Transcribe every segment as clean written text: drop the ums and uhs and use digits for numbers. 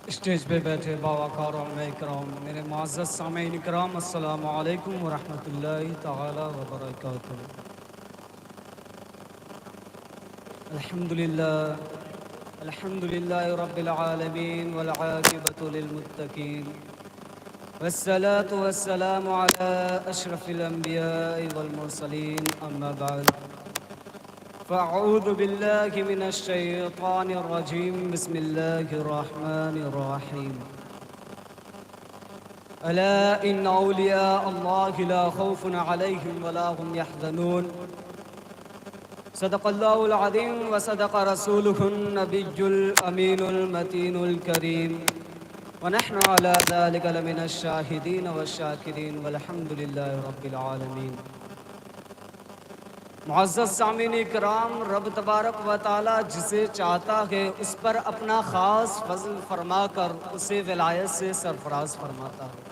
Stage پہ بیٹھے باوقار علماء اکرام، میرے معزز سامعین اکرام، السلام علیکم ورحمۃ اللہ تعالی وبرکاتہ۔ الحمد للہ رب العالمین والعاقبۃ للمتقین، والصلاة والسلام على اشرف الانبیاء والمرسلین، اما بعد فاعوذ باللہ من الشیطان الرجیم، بسم اللہ الرحمن الرحیم۔ ألا إن أولياء الله لا خوف عليهم ولا هم يحزنون، صدق الله العظيم وصدق رسوله النبي الأمين المتين الكريم، ونحن على ذلك لمن الشاهدين والشاكرين، والحمد لله رب العالمين۔ معزز سامعین اکرام، رب تبارک و تعالی جسے چاہتا ہے اس پر اپنا خاص فضل فرما کر اسے ولایت سے سرفراز فرماتا ہے۔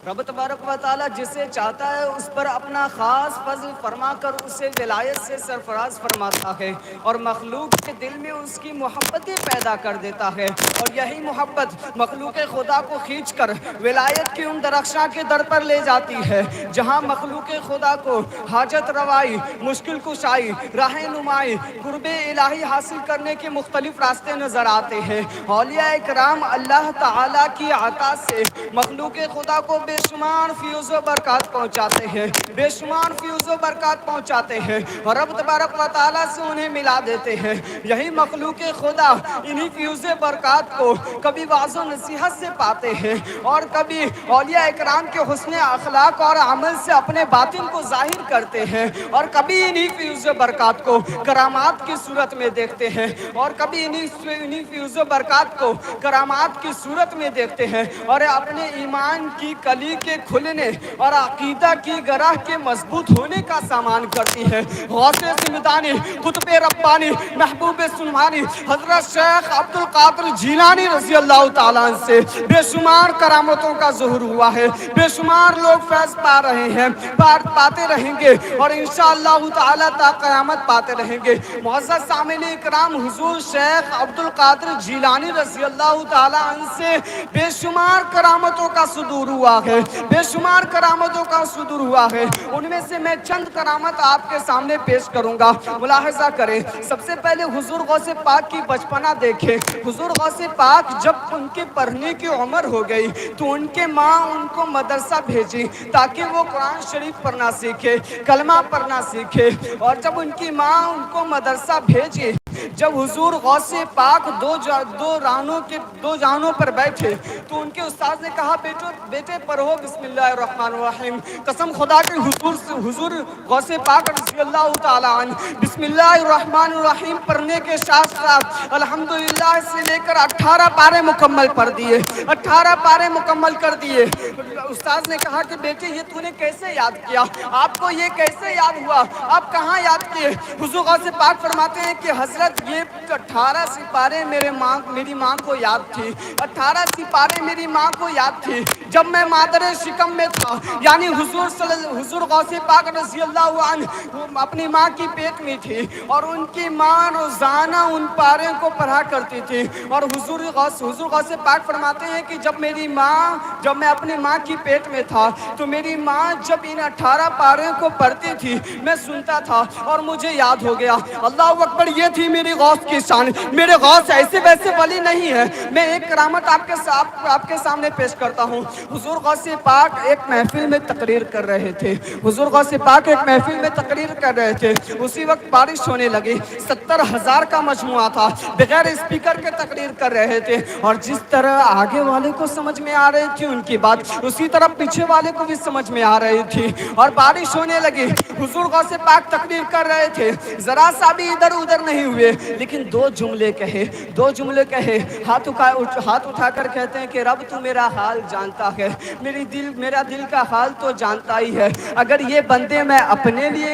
رب تبارک و تعالی جسے چاہتا ہے اس پر اپنا خاص فضل فرما کر اسے ولایت سے سرفراز فرماتا ہے، اور مخلوق کے دل میں اس کی محبتیں پیدا کر دیتا ہے، اور یہی محبت مخلوق خدا کو کھینچ کر ولایت کی ان درخشاں کے در پر لے جاتی ہے جہاں مخلوق خدا کو حاجت روائی، مشکل کشائی، راہ نمائی، قرب الہی حاصل کرنے کے مختلف راستے نظر آتے ہیں۔ اولیاء کرام اللہ تعالیٰ کی عطا سے مخلوق خدا کو بے شمار فیوز و برکات پہنچاتے ہیں، بے شمار فیوز و برکات پہنچاتے ہیں، اور رب تبارک و تعالیٰ سے انہیں ملا دیتے ہیں۔ یہی مخلوق خدا انہی فیوز برکات کو کبھی وعظ و نصیحت سے پاتے ہیں، اور کبھی اولیاء اکرام کے حسن اخلاق اور عمل سے اپنے باطن کو ظاہر کرتے ہیں، اور کبھی انہی فیوز برکات کو کرامات کی صورت میں دیکھتے ہیں، اور کبھی انہی فیوز برکات کو کرامات کی صورت میں دیکھتے ہیں، اور اپنے ایمان کی کلی کے کھلنے اور عقیدہ کی گرہ کے مضبوط ہونے کا سامان کرتی ہے۔ غوث سمدانی، قطب ربانی، محبوب سلمانی حضرت شیخ عبد القادر جیلانی رضی اللہ تعالیٰ عنہ سے بے شمار کرامتوں کا ظہور ہوا ہے، بے شمار لوگ فیض پا رہے ہیں، پاتے رہیں گے، اور انشاءاللہ تعالیٰ تا قیامت پاتے رہیں گے۔ معزز سامعین اکرام، حضور شیخ عبد القادر جیلانی رضی اللہ تعالیٰ عنہ سے بے شمار کرامتوں کا صدور ہوا ہے، بے شمار کرامتوں کا صدور ہوا ہے۔ ان میں سے میں چند کرامت آپ کے سامنے پیش کروں گا، ملاحظہ کریں۔ سب سے پہلے حضور غوث پاک کی بچپنا دیکھیں۔ حضور غوث پاک جب ان کے پڑھنے کی عمر ہو گئی تو ان کے ماں ان کو مدرسہ بھیجی تاکہ وہ قرآن شریف پڑھنا سیکھے، کلمہ پڑھنا سیکھے، اور جب ان کی ماں ان کو مدرسہ بھیجی، جب حضور غوث پاک دو جانوں پر بیٹھے تو ان کے استاد نے کہا بیٹے پڑھو بسم اللہ الرحمن الرحیم۔ قسم خدا کے حضور غوث پاک رضی اللہ تعالیٰ عنہ بسم اللہ الرحمن الرحیم پڑھنے کے ساتھ ساتھ الحمدللہ سے لے کر 18 پارے مکمل پڑھ دیے، 18 پارے مکمل کر دیے۔ استاد نے کہا کہ بیٹے یہ تو نے کیسے یاد کیا، آپ کو یہ کیسے یاد ہوا، آپ کہاں یاد کیے؟ حضور غوث پاک فرماتے ہیں کہ حضرت یہ 18 سپارے میری ماں کو یاد تھی، 18 سپارے میری ماں کو یاد تھی جب میں مادر شکم میں تھا، یعنی حضور غوث پاک رضی اللہ عنہ اپنی ماں کی پیٹ میں تھی، اور ان کی ماں روزانہ ان پارے کو پڑھا کرتی تھی۔ اور حضور غوث پاک فرماتے ہیں کہ جب میں اپنی ماں کی پیٹ میں تھا تو میری ماں جب ان 18 پارے کو پڑھتی تھی میں سنتا تھا اور مجھے یاد ہو گیا۔ اللہ اکبر، یہ تھی میری غوث کی شان۔ میرے غوث ایسے ویسے ولی نہیں ہے۔ میں ایک کرامت آپ کے سامنے پیش کرتا ہوں۔ حضور غوث پاک ایک محفل میں تقریر کر رہے تھے، حضور غوث پاک ایک محفل میں تقریر کر رہے تھے، اسی وقت بارش ہونے لگی، 70,000 کا مجموعہ تھا، بغیر اسپیکر کے تقریر کر رہے تھے، اور جس طرح آگے والے کو سمجھ میں آ رہی تھی ان کی بات، اسی طرح پیچھے والے کو بھی سمجھ میں آ رہی تھی، اور بارش ہونے لگی۔ حضور غوث پاک تقریر کر رہے تھے، ذرا سا بھی ادھر ادھر نہیں ہوئے، لیکن دو جملے کہے، ہاتھ اٹھا کر کہتے ہیں کہ رب تو میرا حال جانتا ہے، میرا دل کا حال تو جانتا ہی ہے، اگر یہ بندے میں اپنے لیے